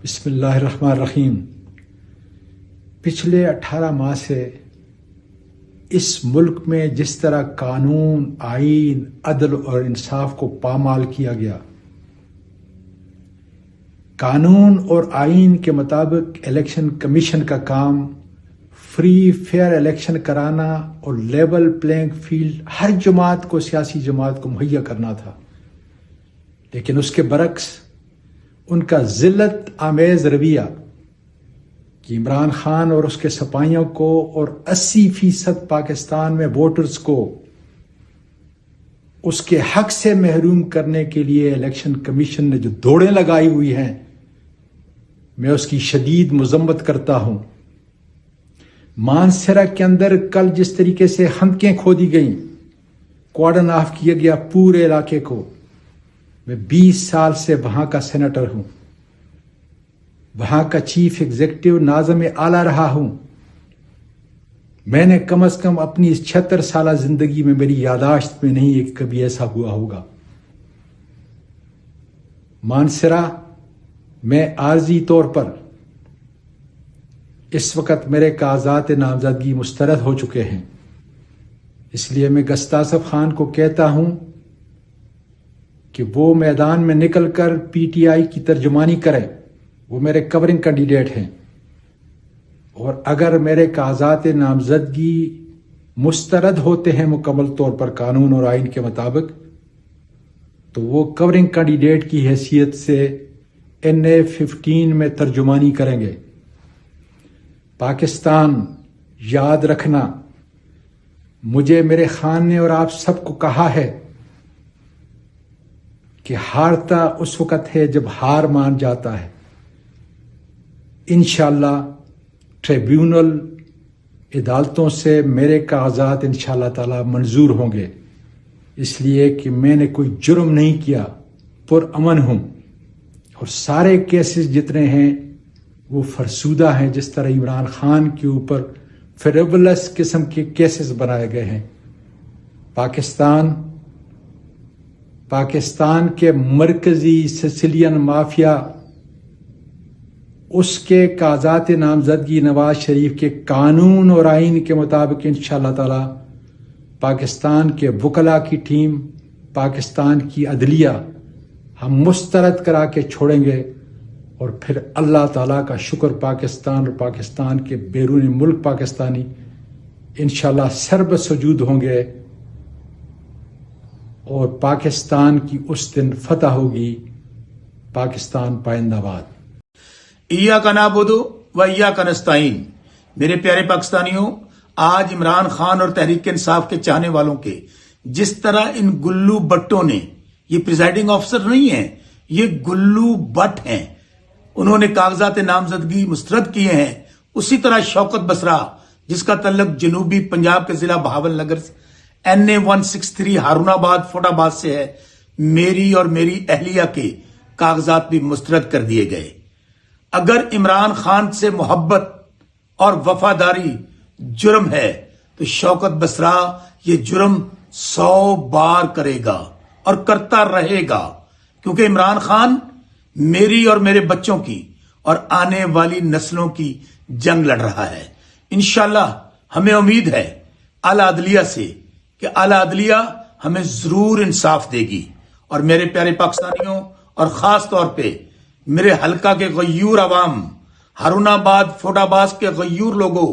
بسم اللہ الرحمن الرحیم۔ پچھلے 18 ماہ سے اس ملک میں جس طرح قانون، آئین، عدل اور انصاف کو پامال کیا گیا، قانون اور آئین کے مطابق الیکشن کمیشن کا کام فری فیئر الیکشن کرانا اور لیول پلینگ فیلڈ ہر جماعت کو، سیاسی جماعت کو مہیا کرنا تھا، لیکن اس کے برعکس ان کا ذلت آمیز رویہ کہ عمران خان اور اس کے سپاہیوں کو اور 80% پاکستان میں ووٹرز کو اس کے حق سے محروم کرنے کے لیے الیکشن کمیشن نے جو دوڑیں لگائی ہوئی ہیں، میں اس کی شدید مذمت کرتا ہوں۔ مانسہرہ کے اندر کل جس طریقے سے خندقیں کھودی گئیں، کوارڈن آف کیا گیا پورے علاقے کو، میں 20 سال سے وہاں کا سینیٹر ہوں، وہاں کا چیف ایگزیکٹو ناظم اعلیٰ رہا ہوں۔ میں نے کم از کم اپنی اس 76 سالہ زندگی میں، میری یادداشت میں نہیں ہے کہ کبھی ایسا ہوا ہوگا۔ مانسہرہ میں عارضی طور پر اس وقت میرے کاغذات نامزدگی مسترد ہو چکے ہیں، اس لیے میں گستاصف خان کو کہتا ہوں کہ وہ میدان میں نکل کر پی ٹی آئی کی ترجمانی کرے، وہ میرے کورنگ کینڈیڈیٹ ہیں، اور اگر میرے کاغذات نامزدگی مسترد ہوتے ہیں مکمل طور پر قانون اور آئین کے مطابق، تو وہ کورنگ کینڈیڈیٹ کی حیثیت سے NA-15 میں ترجمانی کریں گے۔ پاکستان، یاد رکھنا، مجھے میرے خان نے اور آپ سب کو کہا ہے کہ ہارتا اس وقت ہے جب ہار مان جاتا ہے۔ انشاءاللہ ٹریبیونل عدالتوں سے میرے کاغذات انشاءاللہ تعالی منظور ہوں گے، اس لیے کہ میں نے کوئی جرم نہیں کیا، پرامن ہوں، اور سارے کیسز جتنے ہیں وہ فرسودہ ہیں، جس طرح عمران خان کے اوپر فریولس قسم کے کیسز بنائے گئے ہیں۔ پاکستان کے مرکزی سسیلین مافیا، اس کے کاغذات نامزدگی نواز شریف کے قانون اور آئین کے مطابق انشاءاللہ تعالی پاکستان کے وکلاء کی ٹیم، پاکستان کی عدلیہ ہم مسترد کرا کے چھوڑیں گے، اور پھر اللہ تعالیٰ کا شکر پاکستان اور پاکستان کے بیرون ملک پاکستانی انشاءاللہ سرب سجود ہوں گے، اور پاکستان کی اس دن فتح ہوگی۔ پاکستان پائندہ باد۔ ایاک نعبد و ایاک نستعین۔ میرے پیارے پاکستانیوں، آج عمران خان اور تحریک انصاف کے چاہنے والوں کے جس طرح ان گلو بٹوں نے، یہ پریزائڈنگ آفیسر نہیں ہیں، یہ گلو بٹ ہیں، انہوں نے کاغذات نامزدگی مسترد کیے ہیں، اسی طرح شوکت بسرا جس کا تعلق جنوبی پنجاب کے ضلع بہاول نگر NA-163 ہارون آباد فوٹ آباد سے ہے، میری اور میری اہلیہ کے کاغذات بھی مسترد کر دیے گئے۔ اگر عمران خان سے محبت اور وفاداری جرم ہے تو شوکت بسرا یہ جرم 100 بار کرے گا اور کرتا رہے گا، کیونکہ عمران خان میری اور میرے بچوں کی اور آنے والی نسلوں کی جنگ لڑ رہا ہے۔ انشاءاللہ ہمیں امید ہے اعلیٰ عدلیہ سے کہ اعلیٰ عدلیہ ہمیں ضرور انصاف دے گی۔ اور میرے پیارے پاکستانیوں، اور خاص طور پہ میرے حلقہ کے غیور عوام، ہارون آباد فوٹ آباد کے غیور لوگوں،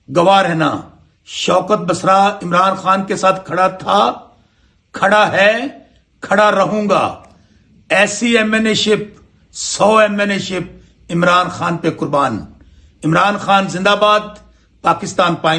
گواہ رہنا، شوکت بسرا عمران خان کے ساتھ کھڑا تھا، کھڑا ہے، کھڑا رہوں گا۔ ایسی MNA شپ، 100 MNA شپ عمران خان پہ قربان۔ عمران خان زندہ باد، پاکستان پائندہ۔